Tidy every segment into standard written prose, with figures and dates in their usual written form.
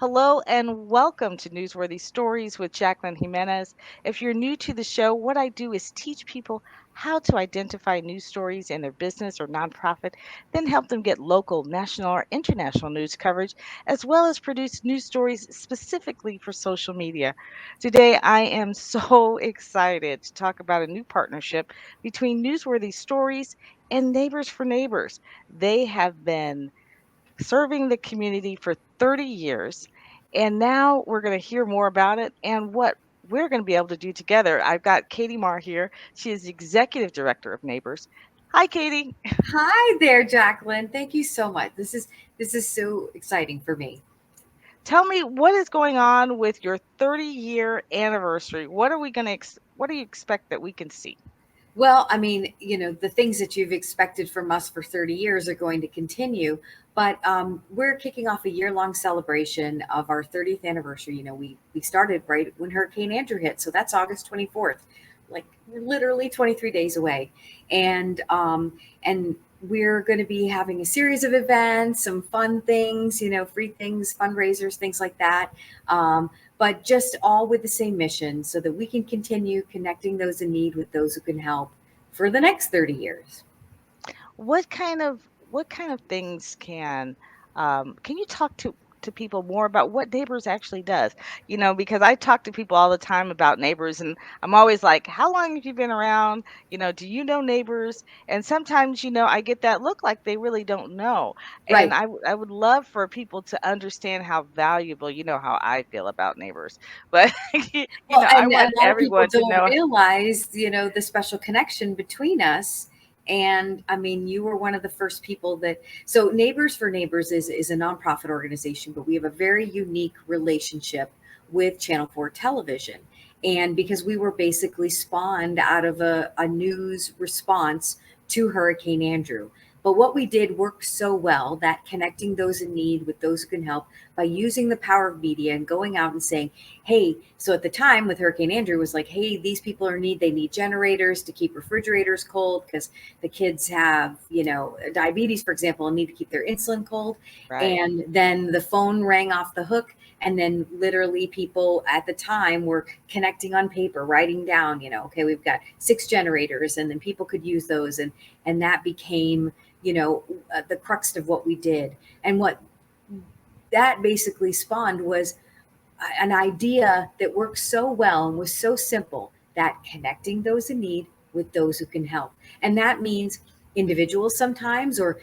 Hello and welcome to Newsworthy Stories with Jacqueline Jimenez. If you're new to the show, what I do is teach people how to identify news stories in their business or nonprofit, then help them get local, national, or international news coverage, as well as produce news stories specifically for social media. Today, I am so excited to talk about a new partnership between Newsworthy Stories and Neighbors for Neighbors. They have been serving the community for 30 years. And now we're going to hear more about it and what we're going to be able to do together. I've got Katie Marr here. She is the executive director of Neighbors. Hi, Katie. Hi there, Jacqueline. Thank you so much. This is so exciting for me. Tell me what is going on with your 30-year anniversary. What are we going to what do you expect that we can see? Well, I mean, the things that you've expected from us for 30 years are going to continue, but we're kicking off a year-long celebration of our 30th anniversary. We started right when Hurricane Andrew hit, so that's August 24th. Like we're literally 23 days away, and we're going to be having a series of events, some fun things, free things, fundraisers, things like that. But just all with the same mission so that we can continue connecting those in need with those who can help for the next 30 years. What kind of things can you talk to people more about what Neighbors actually does? Because I talk to people all the time about Neighbors, and I'm always like, how long have you been around? Do you know Neighbors? And sometimes, I get that look like they really don't know. And Right. I would love for people to understand how valuable, how I feel about Neighbors. But Well, I and want a lot of people everyone to don't know. realize, the special connection between us. And I mean, you were one of the first people so Neighbors for Neighbors is a nonprofit organization, but we have a very unique relationship with Channel 4 television. And because we were basically spawned out of a news response to Hurricane Andrew. But what we did worked so well that connecting those in need with those who can help by using the power of media and going out and saying, hey, so at the time with Hurricane Andrew was like, hey, these people are in need. They need generators to keep refrigerators cold because the kids have, diabetes, for example, and need to keep their insulin cold. Right. And then the phone rang off the hook. And then literally people at the time were connecting on paper, writing down, okay, we've got 6 generators, and then people could use those. And that became, the crux of what we did. And what that basically spawned was an idea that worked so well and was so simple, that connecting those in need with those who can help. And that means individuals sometimes, or,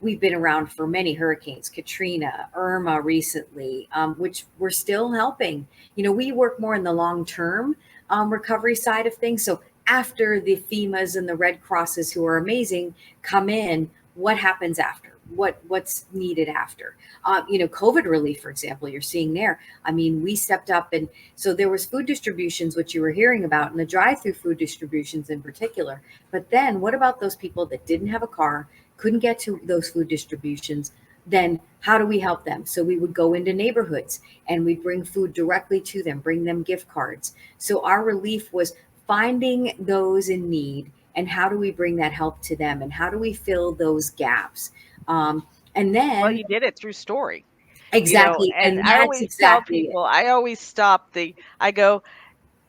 we've been around for many hurricanes, Katrina, Irma recently, which we're still helping. We work more in the long term recovery side of things. So after the FEMAs and the Red Crosses, who are amazing, come in, what happens after? What's needed after? COVID relief, for example, you're seeing there. I mean, we stepped up, and so there was food distributions, which you were hearing about, and the drive-through food distributions in particular. But then, what about those people that didn't have a car, couldn't get to those food distributions? Then how do we help them? So we would go into neighborhoods and we'd bring food directly to them, bring them gift cards. So our relief was finding those in need, and how do we bring that help to them, and how do we fill those gaps? And Well, then you did it through story. exactly, And and I that's always tell exactly it. people, I always stop I go,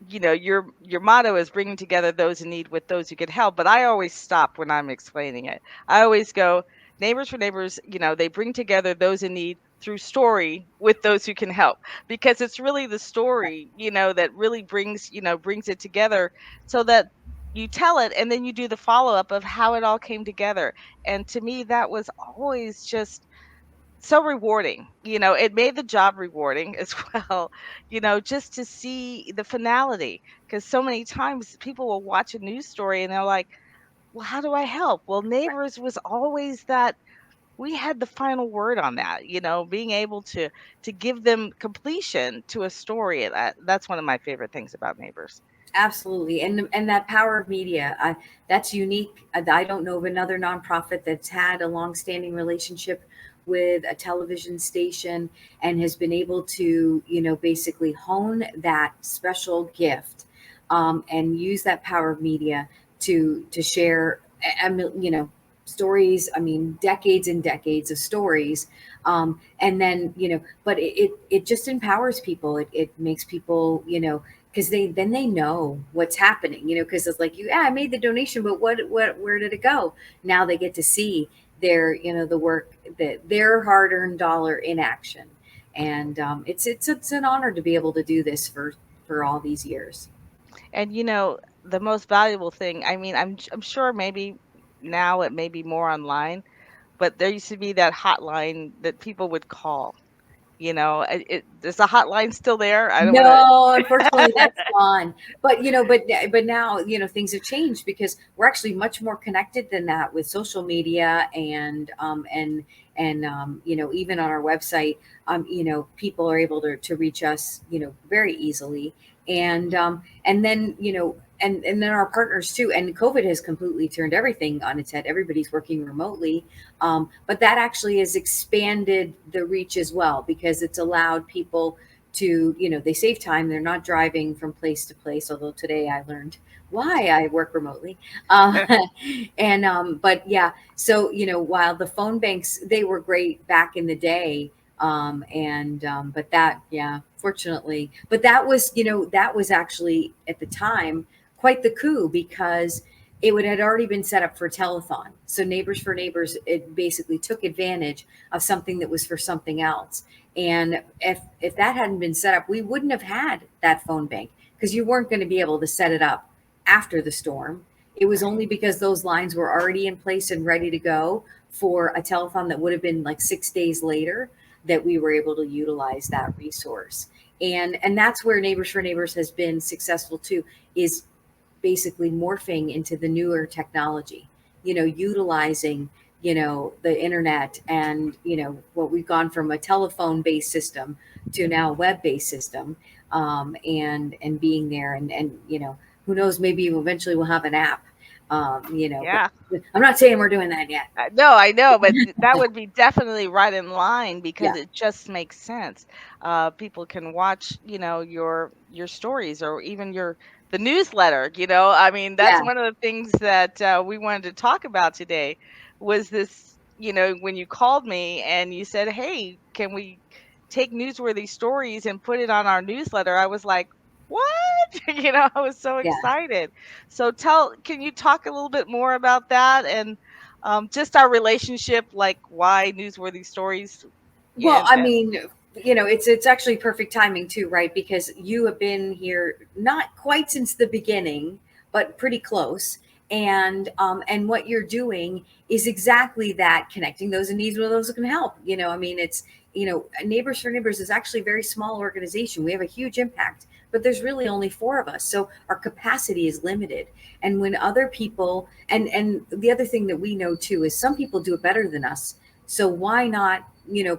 your motto is bringing together those in need with those who get help, but I always stop when I'm explaining it. I always go, Neighbors for Neighbors, they bring together those in need through story with those who can help, because it's really the story, that really brings it together, so that you tell it and then you do the follow up of how it all came together. And to me, that was always just so rewarding. It made the job rewarding as well, just to see the finality. Because so many times people will watch a news story and they're like, well, how do I help? Well, Neighbors was always that we had the final word on that, being able to give them completion to a story. That's one of my favorite things about Neighbors. Absolutely, and that power of media, that's unique. I don't know of another nonprofit that's had a longstanding relationship with a television station and has been able to, basically hone that special gift, and use that power of media to share, stories. I mean, decades and decades of stories, And then, but it just empowers people. It makes people, because they know what's happening, because it's like, yeah, I made the donation, but where did it go? Now they get to see the work, that their hard-earned dollar in action. And it's an honor to be able to do this for all these years. And the most valuable thing, I mean, I'm sure maybe now it may be more online, but there used to be that hotline that people would call. Is the hotline still there? I don't want No, unfortunately, to. that's gone. But but now things have changed because we're actually much more connected than that with social media and even on our website, people are able to reach us very easily, and then and then our partners too. And COVID has completely turned everything on its head. Everybody's working remotely, but that actually has expanded the reach as well because it's allowed people to, they save time. They're not driving from place to place. Although today I learned why I work remotely. Uh, and but yeah, so while the phone banks, they were great back in the day, and but that, yeah, fortunately, but that was actually at the time quite the coup because had already been set up for telethon. So Neighbors for Neighbors, it basically took advantage of something that was for something else. And if that hadn't been set up, we wouldn't have had that phone bank because you weren't going to be able to set it up after the storm. It was only Right. because those lines were already in place and ready to go for a telethon that would have been like 6 days later that we were able to utilize that resource. And that's where Neighbors for Neighbors has been successful too, is basically morphing into the newer technology, utilizing, the internet and, what we've gone from a telephone based system to now a web based system, and being there and, who knows, maybe eventually we'll have an app, but Yeah. I'm not saying we're doing that yet. No, I know, but that would be definitely right in line because Yeah. it just makes sense. People can watch, your stories or even the newsletter. I mean, that's Yeah. one of the things that we wanted to talk about today was this. When you called me and you said, "Hey, can we take newsworthy stories and put it on our newsletter?" I was like, "What?" I was so Yeah. excited. So can you talk a little bit more about that and just our relationship, like why newsworthy stories, Well, and I mean, it's actually perfect timing too, right? Because you have been here not quite since the beginning, but pretty close. And what you're doing is exactly that, connecting those in needs with those who can help. I mean, it's Neighbors for Neighbors is actually a very small organization. We have a huge impact, but there's really only four of us, so our capacity is limited. And when other people, and the other thing that we know too is some people do it better than us, so why not,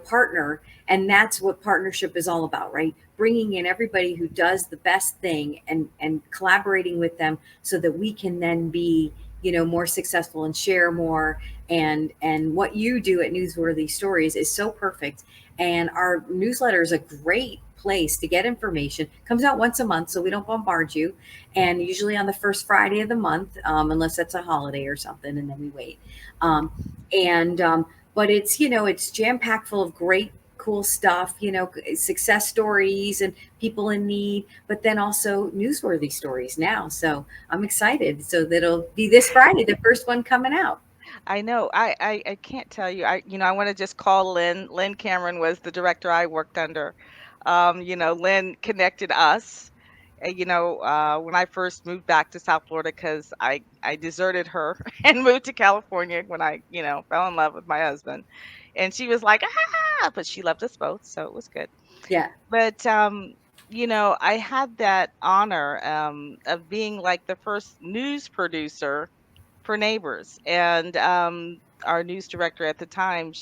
partner? And that's what partnership is all about, right? Bringing in everybody who does the best thing and collaborating with them so that we can then be, more successful and share more. And what you do at Newsworthy Stories is so perfect. And our newsletter is a great place to get information. Comes out once a month, so we don't bombard you, and usually on the first Friday of the month, unless that's a holiday or something, and then we wait. And But it's, it's jam packed full of great cool stuff, success stories and people in need, but then also newsworthy stories now. So I'm excited. So that'll be this Friday, the first one coming out. I know I can't tell you. I want to just call Lynn. Lynn Cameron was the director I worked under. Lynn connected us. When I first moved back to South Florida, because I deserted her and moved to California when I fell in love with my husband, and she was like, ah, but she loved us both, so it was good. Yeah. But I had that honor of being like the first news producer for Neighbors, and our news director at the time,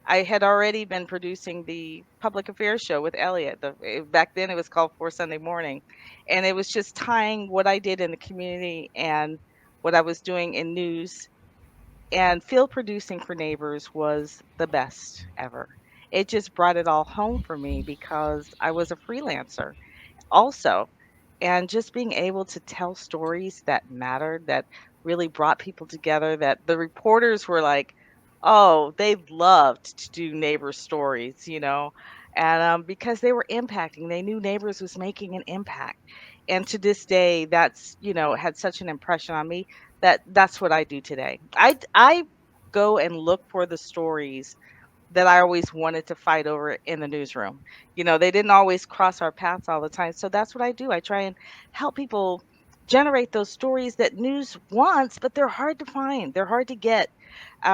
I had already been producing the public affairs show with Elliot. Back then, it was called For Sunday Morning, and it was just tying what I did in the community and what I was doing in news, and field producing for Neighbors was the best ever. It just brought it all home for me because I was a freelancer also. And just being able to tell stories that mattered, that really brought people together, that the reporters were like, Oh, they loved to do neighbor stories, and because they were impacting, they knew Neighbors was making an impact. And to this day, that's, had such an impression on me that that's what I do today. I go and look for the stories that I always wanted to fight over in the newsroom. They didn't always cross our paths all the time. So that's what I do. I try and help people generate those stories that news wants, but they're hard to find. They're hard to get,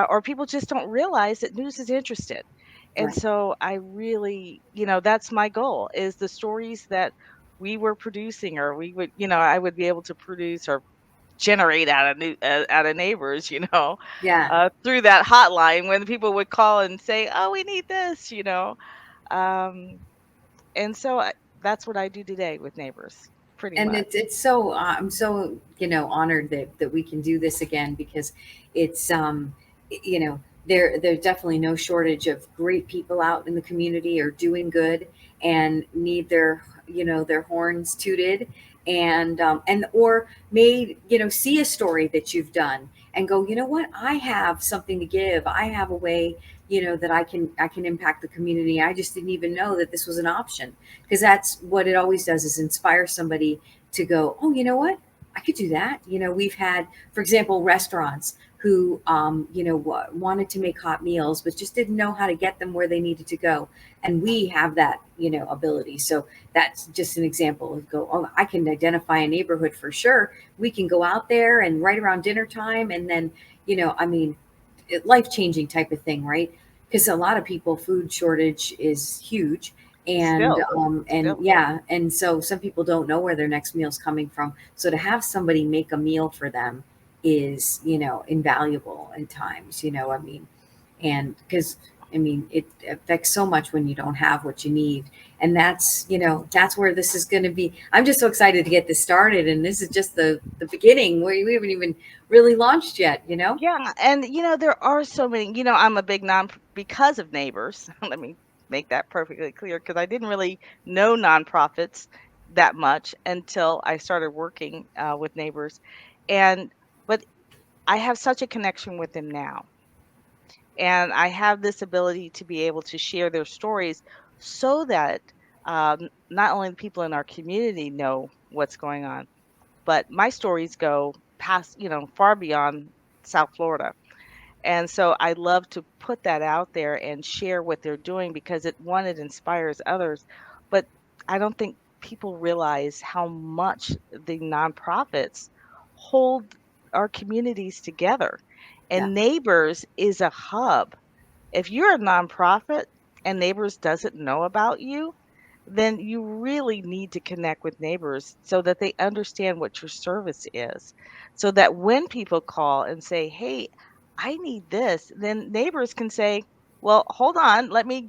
or people just don't realize that news is interested. And Right. so I really, that's my goal is the stories that we were producing or we would, I would be able to produce or generate out of neighbors, Yeah. through that hotline when people would call and say, "Oh, we need this." Um, and so that's what I do today with neighbors, pretty And much. it's so I'm so honored that we can do this again, because it's you know there's definitely no shortage of great people out in the community are doing good and need their their horns tooted, and or may see a story that you've done and go, you know what, I have something to give, I have a way that I can impact the community, I just didn't even know that this was an option. Because that's what it always does, is inspire somebody to go, oh, you know what, I could do that. We've had, for example, restaurants who wanted to make hot meals but just didn't know how to get them where they needed to go, and we have that ability. So that's just an example of go, oh, I can identify a neighborhood for sure, we can go out there and right around dinner time, and then I mean, life changing type of thing, right? Because a lot of people, food shortage is huge, and Still, and still, yeah, and so some people don't know where their next meal's coming from. So to have somebody make a meal for them is invaluable at times. I mean, and because I mean, it affects so much when you don't have what you need. And that's where this is going to be. I'm just so excited to get this started. And this is just the beginning, where we haven't even really launched yet. yeah. And there are so many. I'm a big non because of neighbors. Let me make that perfectly clear because I didn't really know nonprofits that much until I started working with neighbors, and but I have such a connection with them now. And I have this ability to be able to share their stories so that not only the people in our community know what's going on, but my stories go past, far beyond South Florida. And so I love to put that out there and share what they're doing because it inspires others. But I don't think people realize how much the nonprofits hold our communities together. Yeah. And Neighbors is a hub. If you're a nonprofit and Neighbors doesn't know about you, then you really need to connect with Neighbors so that they understand what your service is. So that when people call and say, "Hey, I need this," then Neighbors can say, "Well, hold on, let me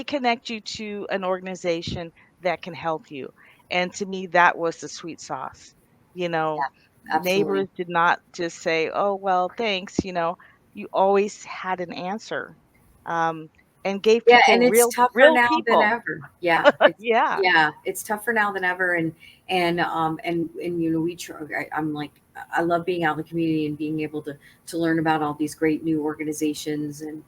connect you to an organization that can help you." And to me, that was the sweet sauce. You know, Yeah, absolutely. Neighbors did not just say, "Oh, well, thanks," you always had an answer, um, and gave Yeah, people and it's tougher real now than people. ever. Yeah, it's Yeah, yeah, it's tougher now than ever, and we try. I'm like, I love being out in the community and being able to learn about all these great new organizations, and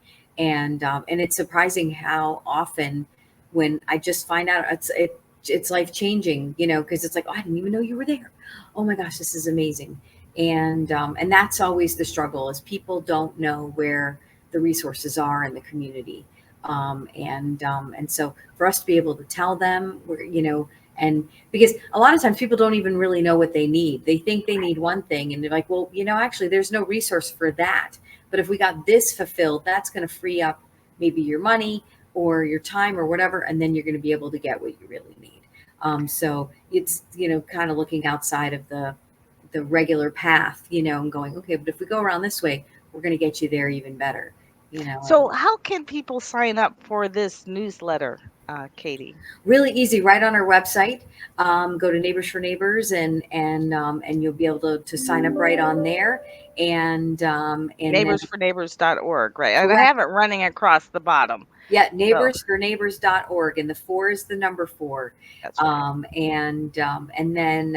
it's surprising how often when I just find out it's life changing, because it's like, oh, I didn't even know you were there. Oh my gosh, this is amazing. And that's always the struggle, is people don't know where the resources are in the community, and so for us to be able to tell them, and because a lot of times people don't even really know what they need, they think they need one thing, and they're like, well, actually there's no resource for that, but if we got this fulfilled, that's going to free up maybe your money or your time or whatever, and then you're going to be able to get what you really need. So it's kind of looking outside of the regular path, and going, okay, but if we go around this way, we're going to get you there even better. And so how can people sign up for this newsletter, Katie? really easy, right on our website. Go to Neighbors for Neighbors, and you'll be able to sign up right on there, and then Neighborsforneighbors.org, right? And I correct. have it running across the bottom. Yeah, So neighborsforneighbors.org, and the four is the number four. that's right. And then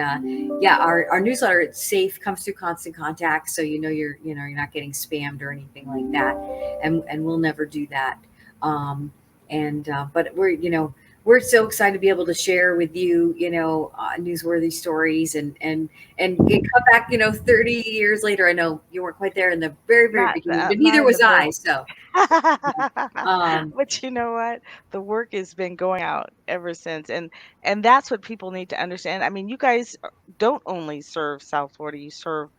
yeah, our newsletter, it's safe, comes through Constant Contact, so you're not getting spammed or anything like that, and we'll never do that. Um, and But we're so excited to be able to share with you, newsworthy stories, and get come back, 30 years later. I know you weren't quite there in the very, very beginning, but Not neither in the was very I. So, um, But you know what? The work has been going out ever since, and that's what people need to understand. I mean, you guys don't only serve South Florida, you serve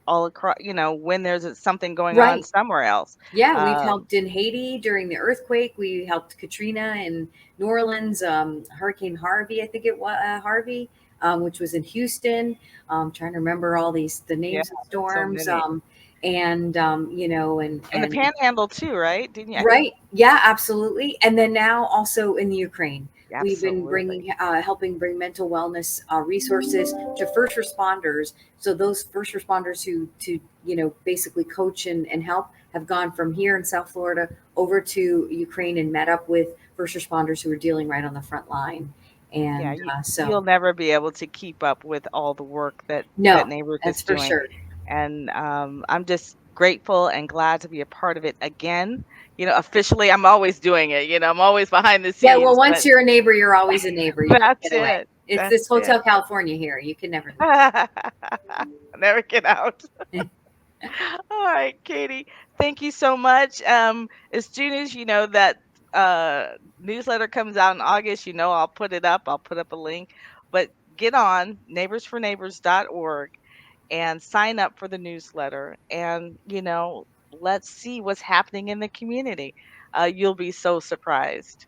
all across, when there's something going on right. somewhere else. Yeah, we've Um, helped in Haiti during the earthquake. We helped Katrina in New Orleans, Hurricane Harvey, I think it was Harvey, which was in Houston. Trying to remember all the yeah, names of so storms, many. and And the Panhandle too, right? Didn't you? I think right. Yeah, absolutely. And then now also in the Ukraine, we've been absolutely. helping bring mental wellness resources to first responders. So those first responders who to basically coach and help have gone from here in South Florida over to Ukraine and met up with first responders who are dealing right on the front line. Yeah, And you'll so never be able to keep up with all the work that no, Neighbors that's is for doing. sure. And I'm just grateful and glad to be a part of it again. Officially, I'm always doing it. I'm always behind the Yeah, well, scenes, once but you're a neighbor, you're always a neighbor. You can't that's get away. it. It's That's this it. Hotel California here. You can never Never get out. leave. All right, Katie. Thank you so much. As soon as you know that newsletter comes out in August, I'll put it up. I'll put up a link. But get on neighborsforneighbors.org and sign up for the newsletter. And let's see what's happening in the community. You'll be so surprised.